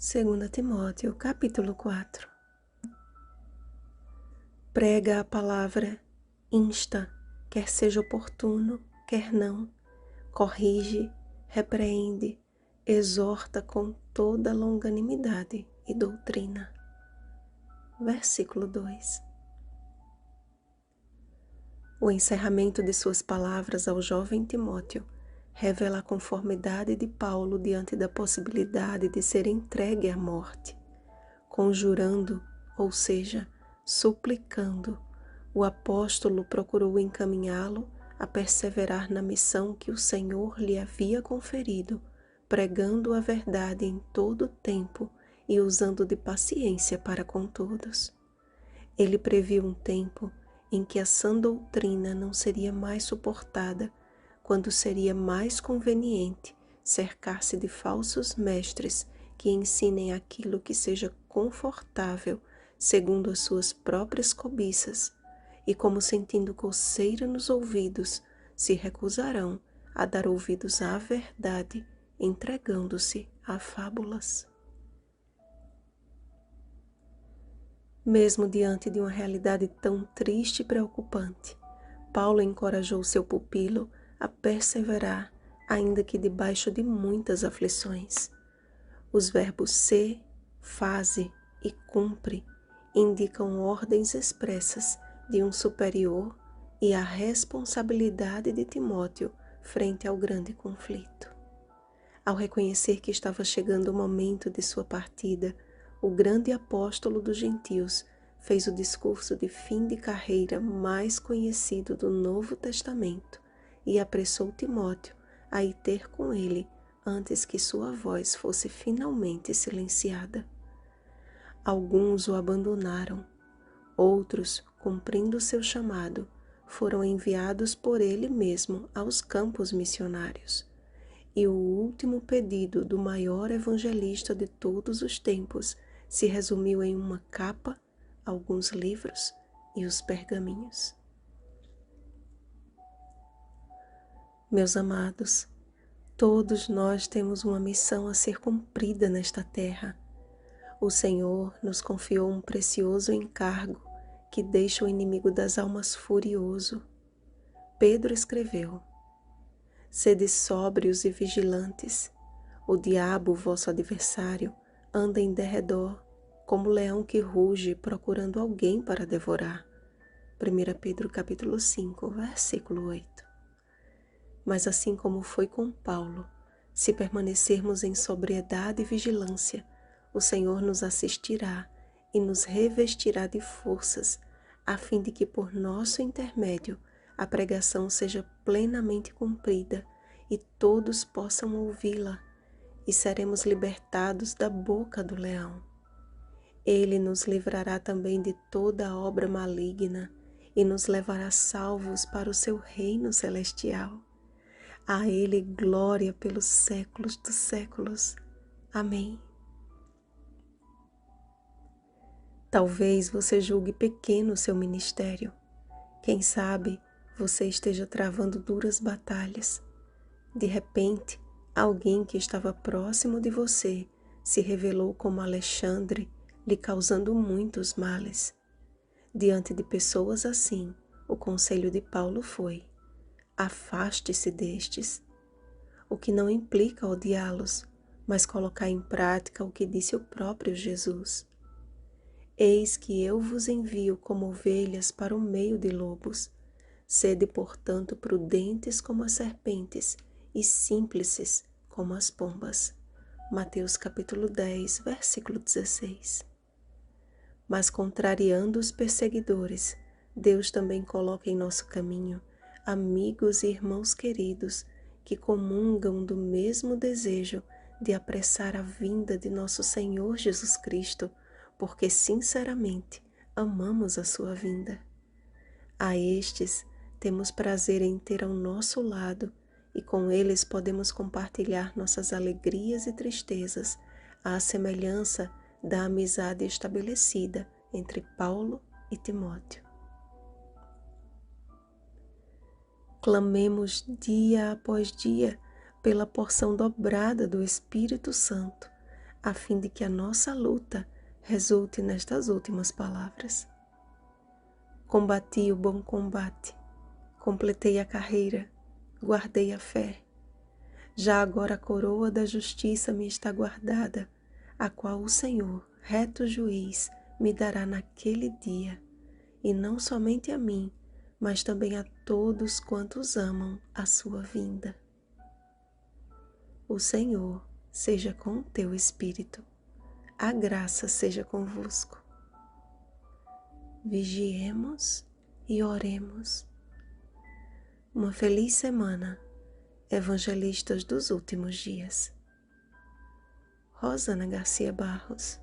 2 Timóteo, capítulo 4. Prega a palavra, insta, quer seja oportuno, quer não, corrige, repreende, exorta com toda longanimidade e doutrina. Versículo 2. O encerramento de suas palavras ao jovem Timóteo revela a conformidade de Paulo diante da possibilidade de ser entregue à morte, conjurando, ou seja, suplicando, o apóstolo procurou encaminhá-lo a perseverar na missão que o Senhor lhe havia conferido, pregando a verdade em todo o tempo e usando de paciência para com todos. Ele previu um tempo em que a sã doutrina não seria mais suportada, quando seria mais conveniente cercar-se de falsos mestres que ensinem aquilo que seja confortável segundo as suas próprias cobiças, e como sentindo coceira nos ouvidos, se recusarão a dar ouvidos à verdade, entregando-se a fábulas. Mesmo diante de uma realidade tão triste e preocupante, Paulo encorajou seu pupilo a perseverar, ainda que debaixo de muitas aflições. Os verbos ser, faze e cumpre indicam ordens expressas de um superior e a responsabilidade de Timóteo frente ao grande conflito. Ao reconhecer que estava chegando o momento de sua partida, o grande apóstolo dos gentios fez o discurso de fim de carreira mais conhecido do Novo Testamento e apressou Timóteo a ir ter com ele antes que sua voz fosse finalmente silenciada. Alguns o abandonaram, outros, cumprindo seu chamado, foram enviados por ele mesmo aos campos missionários. E o último pedido do maior evangelista de todos os tempos se resumiu em uma capa, alguns livros e os pergaminhos. Meus amados, todos nós temos uma missão a ser cumprida nesta terra. O Senhor nos confiou um precioso encargo que deixa o inimigo das almas furioso. Pedro escreveu: Sede sóbrios e vigilantes. O diabo, vosso adversário, anda em derredor, como leão que ruge, procurando alguém para devorar. 1 Pedro capítulo 5, versículo 8. Mas assim como foi com Paulo, se permanecermos em sobriedade e vigilância, o Senhor nos assistirá e nos revestirá de forças, a fim de que por nosso intermédio a pregação seja plenamente cumprida e todos possam ouvi-la, e seremos libertados da boca do leão. Ele nos livrará também de toda obra maligna e nos levará salvos para o seu reino celestial. A Ele glória pelos séculos dos séculos. Amém. Talvez você julgue pequeno o seu ministério. Quem sabe você esteja travando duras batalhas. De repente, alguém que estava próximo de você se revelou como Alexandre, lhe causando muitos males. Diante de pessoas assim, o conselho de Paulo foi: afaste-se destes, o que não implica odiá-los, mas colocar em prática o que disse o próprio Jesus. Eis que eu vos envio como ovelhas para o meio de lobos. Sede, portanto, prudentes como as serpentes e simples como as pombas. Mateus capítulo 10, versículo 16. Mas contrariando os perseguidores, Deus também coloca em nosso caminho amigos e irmãos queridos que comungam do mesmo desejo de apressar a vinda de nosso Senhor Jesus Cristo, porque sinceramente amamos a sua vinda. A estes temos prazer em ter ao nosso lado e com eles podemos compartilhar nossas alegrias e tristezas, à semelhança da amizade estabelecida entre Paulo e Timóteo. Clamemos dia após dia pela porção dobrada do Espírito Santo, a fim de que a nossa luta resulte nestas últimas palavras. Combati o bom combate, completei a carreira, guardei a fé. Já agora a coroa da justiça me está guardada, a qual o Senhor, reto juiz, me dará naquele dia, e não somente a mim, mas também a todos quantos amam a sua vinda. O Senhor seja com o teu espírito, a graça seja convosco. Vigiemos e oremos. Uma feliz semana, evangelistas dos últimos dias. Rosana Garcia Barros.